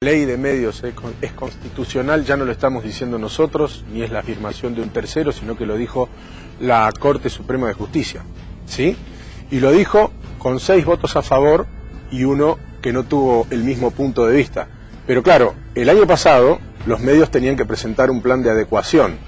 La ley de medios es constitucional, ya no lo estamos diciendo nosotros, ni es la afirmación de un tercero, sino que lo dijo la Corte Suprema de Justicia, ¿sí? Y lo dijo con 6 votos a favor y 1 que no tuvo el mismo punto de vista. Pero claro, el año pasado los medios tenían que presentar un plan de adecuación,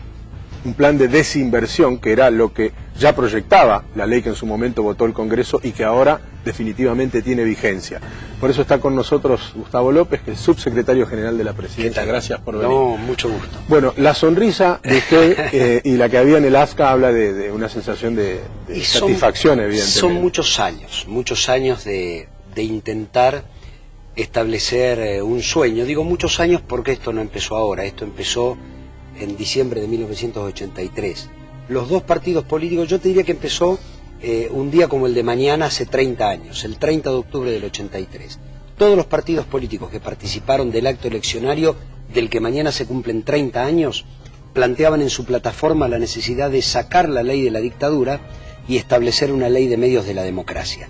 un plan de desinversión, que era lo que ya proyectaba la ley que en su momento votó el Congreso y que ahora definitivamente tiene vigencia. Por eso está con nosotros Gustavo López, que es subsecretario general de la Presidencia. Gracias por venir. No, mucho gusto. Bueno, la sonrisa de usted y la que había en el AFCA habla de una sensación de satisfacción, evidentemente. Son muchos años de intentar establecer un sueño. Digo muchos años porque esto no empezó ahora, esto empezó en diciembre de 1983. Los dos partidos políticos, yo te diría que empezó un día como el de mañana hace 30 años, el 30 de octubre del 83. Todos los partidos políticos que participaron del acto eleccionario del que mañana se cumplen 30 años, planteaban en su plataforma la necesidad de sacar la ley de la dictadura y establecer una ley de medios de la democracia.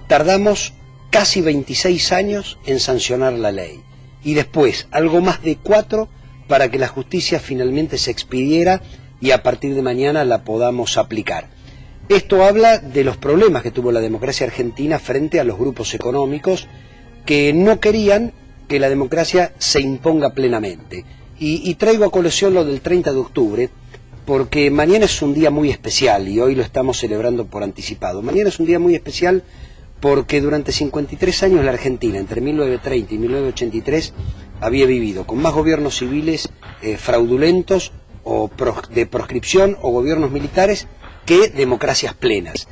Tardamos casi 26 años en sancionar la ley y después algo más de 4 para que la justicia finalmente se expidiera y a partir de mañana la podamos aplicar. Esto habla de los problemas que tuvo la democracia argentina frente a los grupos económicos que no querían que la democracia se imponga plenamente. Y traigo a colación lo del 30 de octubre, porque mañana es un día muy especial y hoy lo estamos celebrando por anticipado. Mañana es un día muy especial porque durante 53 años la Argentina, entre 1930 y 1983, había vivido con más gobiernos civiles fraudulentos o de proscripción o gobiernos militares que democracias plenas.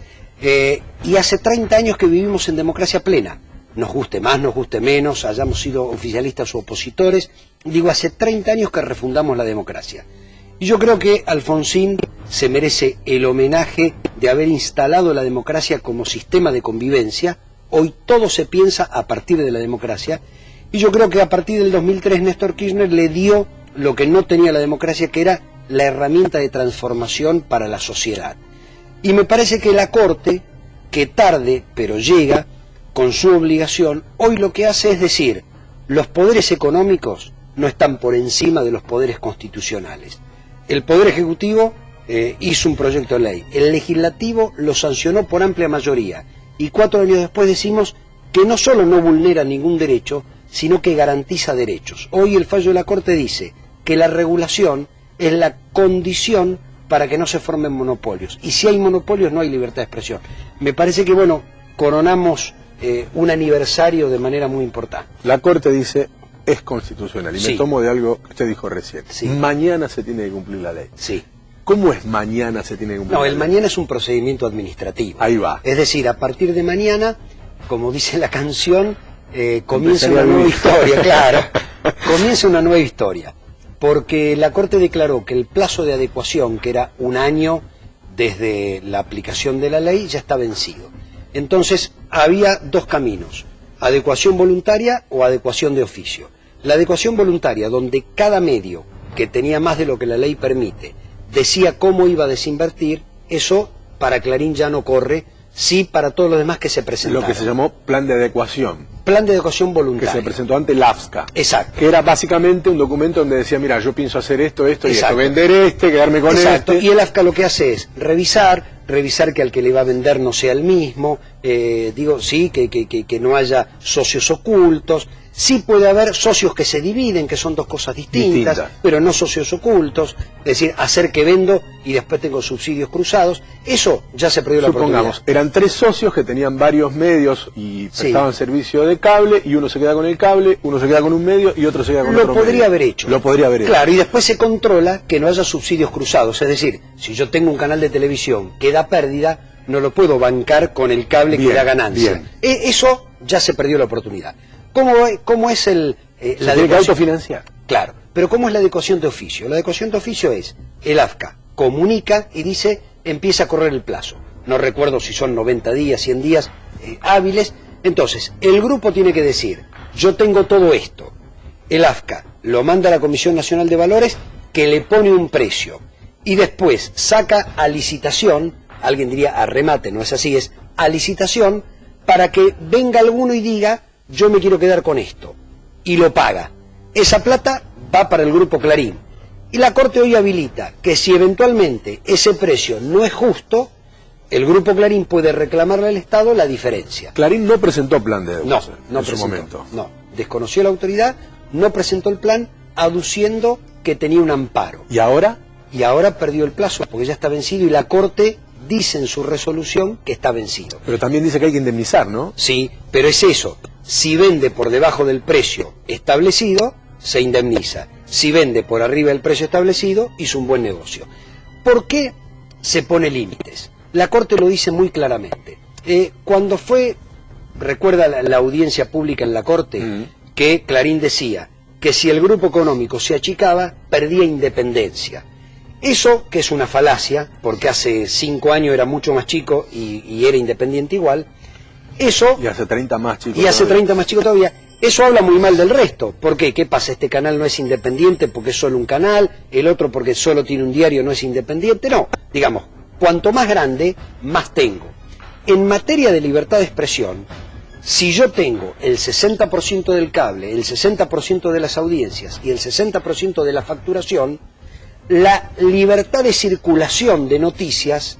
Y hace 30 años que vivimos en democracia plena, nos guste más, nos guste menos, hayamos sido oficialistas o opositores, digo, hace 30 años que refundamos la democracia. Y yo creo que Alfonsín se merece el homenaje de haber instalado la democracia como sistema de convivencia. Hoy todo se piensa a partir de la democracia, y yo creo que a partir del 2003 Néstor Kirchner le dio lo que no tenía la democracia, que era la herramienta de transformación para la sociedad. Y me parece que la Corte, que tarde pero llega con su obligación, hoy lo que hace es decir, los poderes económicos no están por encima de los poderes constitucionales. El Poder Ejecutivo hizo un proyecto de ley, el Legislativo lo sancionó por amplia mayoría, y 4 años después decimos que no solo no vulnera ningún derecho, sino que garantiza derechos. Hoy el fallo de la Corte dice que la regulación es la condición para que no se formen monopolios. Y si hay monopolios no hay libertad de expresión. Me parece que, bueno, coronamos un aniversario de manera muy importante. La Corte dice es constitucional y Sí. me tomo de algo que usted dijo recién. Sí. Mañana se tiene que cumplir la ley. Sí. ¿Cómo es mañana se tiene que cumplir No, la el ley? mañana es un procedimiento administrativo. Ahí va. Es decir, a partir de mañana, como dice la canción, comienza Empezaría una a nueva vivir. historia, claro. Comienza una nueva historia. Porque la Corte declaró que el plazo de adecuación, que era 1 año desde la aplicación de la ley, ya está vencido. Entonces, había 2 caminos, adecuación voluntaria o adecuación de oficio. La adecuación voluntaria, donde cada medio que tenía más de lo que la ley permite, decía cómo iba a desinvertir, eso para Clarín ya no corre, sí para todos los demás que se presentaron. Lo que se llamó plan de adecuación, Plan de adecuación que voluntaria. se presentó ante el AFCA. Exacto. Que era básicamente un documento donde decía, mira, yo pienso hacer esto, esto y esto, Exacto. vender este, quedarme con Exacto. este. Y el AFCA lo que hace es revisar que al que le va a vender no sea el mismo, digo, sí, que no haya socios ocultos. Sí puede haber socios que se dividen, que son 2 cosas distintas, pero no socios ocultos, es decir, hacer que vendo y después tengo subsidios cruzados. Eso ya se perdió la oportunidad. Supongamos, eran 3 socios que tenían varios medios y prestaban servicio de cable, y uno se queda con el cable, uno se queda con un medio y otro se queda con otro medio. Lo podría haber hecho. Lo podría haber hecho. Claro, y después se controla que no haya subsidios cruzados, es decir, si yo tengo un canal de televisión que da pérdida, no lo puedo bancar con el cable que da ganancia. Eso ya se perdió la oportunidad. ¿Cómo es la tiene que adecuación? autofinanciar. Claro, pero ¿cómo es la adecuación de oficio? La adecuación de oficio es, el AFCA comunica y dice, empieza a correr el plazo. No recuerdo si son 90 días, 100 días hábiles. Entonces, el grupo tiene que decir, yo tengo todo esto. El AFCA lo manda a la Comisión Nacional de Valores, que le pone un precio. Y después saca a licitación, alguien diría a remate, no es así, es a licitación, para que venga alguno y diga, yo me quiero quedar con esto. y lo paga. Esa plata va para el Grupo Clarín. Y la Corte hoy habilita que si eventualmente ese precio no es justo, el Grupo Clarín puede reclamarle al Estado la diferencia. Clarín no presentó plan de deuda no en su presentó, momento. No, desconoció la autoridad, no presentó el plan, aduciendo que tenía un amparo. ¿Y ahora? Y ahora perdió el plazo porque ya está vencido y la Corte dice en su resolución que está vencido. Pero también dice que hay que indemnizar, ¿no? Sí, pero es eso. Si vende por debajo del precio establecido, se indemniza. Si vende por arriba del precio establecido, hizo un buen negocio. ¿Por qué se pone límites? La Corte lo dice muy claramente. Cuando recuerda la audiencia pública en la Corte, que Clarín decía que si el grupo económico se achicaba, perdía independencia. Eso, que es una falacia, porque hace 5 años era mucho más chico y era independiente igual, eso... Y hace 30 más chicos. Y hace 30 más chico todavía. Eso habla muy mal del resto. ¿Por qué? ¿Qué pasa? Este canal no es independiente porque es solo un canal, el otro porque solo tiene un diario no es independiente. No, digamos, cuanto más grande, más tengo. En materia de libertad de expresión, si yo tengo el 60% del cable, el 60% de las audiencias y el 60% de la facturación, la libertad de circulación de noticias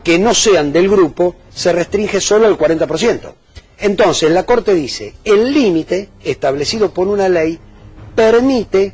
que no sean del grupo se restringe solo al 40%. Entonces la Corte dice, el límite establecido por una ley permite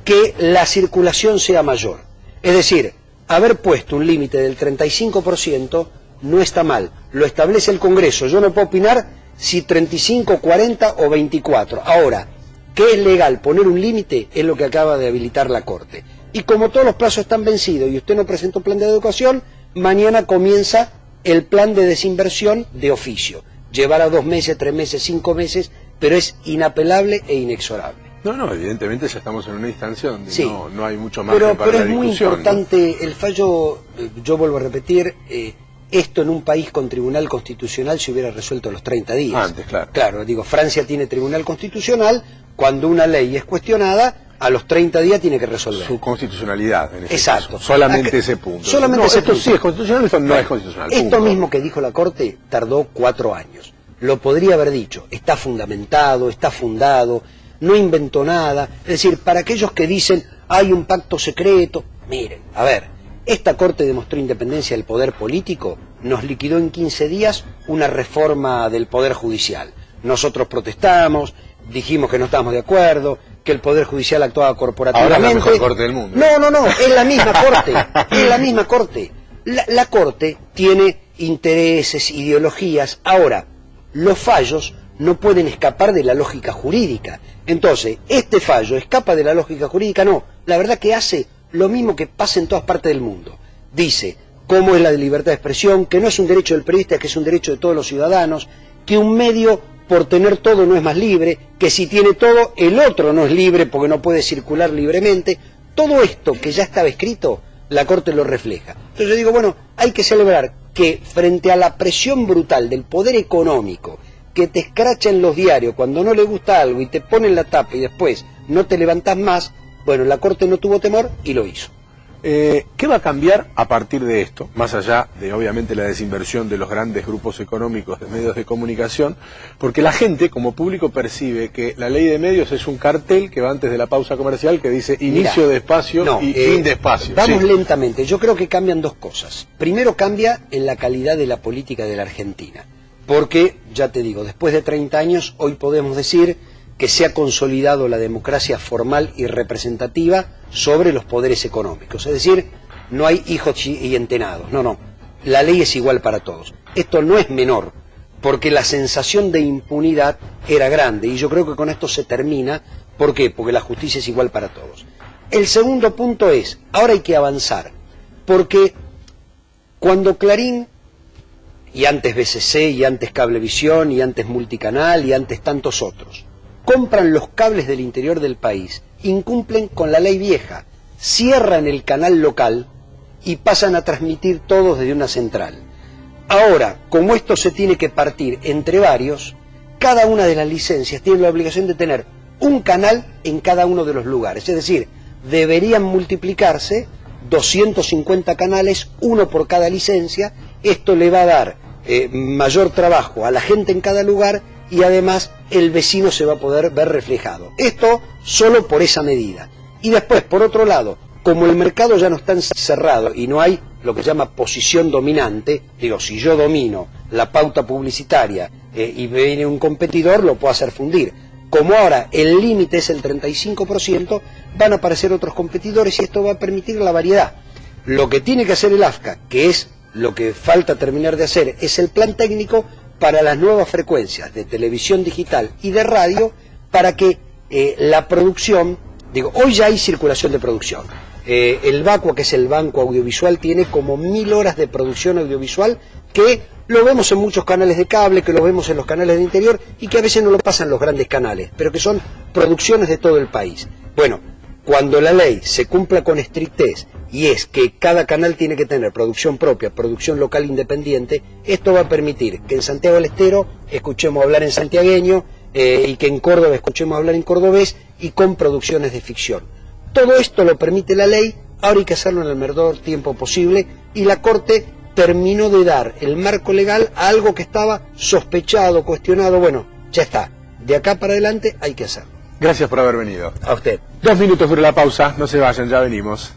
que la circulación sea mayor. Es decir, haber puesto un límite del 35% no está mal, lo establece el Congreso. Yo no puedo opinar si 35, 40 o 24. Ahora, ¿qué es legal? Poner un límite es lo que acaba de habilitar la Corte. Y como todos los plazos están vencidos y usted no presentó plan de educación, mañana comienza el plan de desinversión de oficio. Llevará 2 meses, 3 meses, 5 meses, pero es inapelable e inexorable. No, evidentemente ya estamos en una instancia donde sí, no hay mucho margen para la discusión. Pero es muy importante, ¿no? El fallo, yo vuelvo a repetir, esto en un país con tribunal constitucional se hubiera resuelto a los 30 días. Antes, claro. Claro, digo, Francia tiene tribunal constitucional, cuando una ley es cuestionada, a los 30 días tiene que resolver. Su constitucionalidad, en ese Exacto. caso. Solamente ese punto. Solamente ese esto punto. sí es constitucional, esto no es constitucional. Esto punto. mismo que dijo la Corte tardó 4 años. Lo podría haber dicho, está fundamentado, está fundado, no inventó nada. Es decir, para aquellos que dicen, hay un pacto secreto, miren, a ver, esta Corte demostró independencia del poder político, nos liquidó en 15 días una reforma del poder judicial. Nosotros protestamos, dijimos que no estábamos de acuerdo, que el Poder Judicial actuaba corporativamente. Ahora es la mejor Corte del mundo. No, es la misma Corte, es la misma Corte. La Corte tiene intereses, ideologías. Ahora, los fallos no pueden escapar de la lógica jurídica. Entonces, este fallo escapa de la lógica jurídica, no. La verdad que hace lo mismo que pasa en todas partes del mundo. Dice cómo es la de libertad de expresión, que no es un derecho del periodista, que es un derecho de todos los ciudadanos, que un medio por tener todo no es más libre, que si tiene todo el otro no es libre porque no puede circular libremente. Todo esto que ya estaba escrito, la Corte lo refleja. Entonces yo digo, bueno, hay que celebrar que frente a la presión brutal del poder económico, que te escracha en los diarios cuando no le gusta algo y te ponen la tapa y después no te levantás más, bueno, la Corte no tuvo temor y lo hizo. ¿Qué va a cambiar a partir de esto? Más allá de, obviamente, la desinversión de los grandes grupos económicos de medios de comunicación, porque la gente, como público, percibe que la ley de medios es un cartel que va antes de la pausa comercial que dice inicio de espacio y fin de espacio. Vamos lentamente. Yo creo que cambian 2 cosas. Primero, cambia en la calidad de la política de la Argentina. Porque, ya te digo, después de 30 años, hoy podemos decir que se ha consolidado la democracia formal y representativa sobre los poderes económicos. Es decir, no hay hijos y entenados. No. La ley es igual para todos. Esto no es menor, porque la sensación de impunidad era grande, y yo creo que con esto se termina. ¿Por qué? Porque la justicia es igual para todos. El segundo punto es, ahora hay que avanzar, porque cuando Clarín, y antes BCC, y antes Cablevisión, y antes Multicanal, y antes tantos otros, compran los cables del interior del país, incumplen con la ley vieja, cierran el canal local y pasan a transmitir todos desde una central. Ahora, como esto se tiene que partir entre varios, cada una de las licencias tiene la obligación de tener un canal en cada uno de los lugares. Es decir, deberían multiplicarse 250 canales, uno por cada licencia. Esto le va a dar mayor trabajo a la gente en cada lugar y además el vecino se va a poder ver reflejado. Esto solo por esa medida. Y después, por otro lado, como el mercado ya no está encerrado y no hay lo que se llama posición dominante, digo, si yo domino la pauta publicitaria y viene un competidor, lo puedo hacer fundir. Como ahora el límite es el 35%, van a aparecer otros competidores y esto va a permitir la variedad. Lo que tiene que hacer el AFCA, que es lo que falta terminar de hacer, es el plan técnico para las nuevas frecuencias de televisión digital y de radio, para que la producción, digo, hoy ya hay circulación de producción. El BACUA, que es el Banco Audiovisual, tiene como 1000 horas de producción audiovisual que lo vemos en muchos canales de cable, que lo vemos en los canales de interior y que a veces no lo pasan los grandes canales, pero que son producciones de todo el país. Bueno, cuando la ley se cumpla con estrictez y es que cada canal tiene que tener producción propia, producción local independiente, esto va a permitir que en Santiago del Estero escuchemos hablar en santiagueño y que en Córdoba escuchemos hablar en cordobés y con producciones de ficción. Todo esto lo permite la ley, ahora hay que hacerlo en el menor tiempo posible y la Corte terminó de dar el marco legal a algo que estaba sospechado, cuestionado. Bueno, ya está. De acá para adelante hay que hacerlo. Gracias por haber venido. A usted. 2 minutos dura la pausa, no se vayan, ya venimos.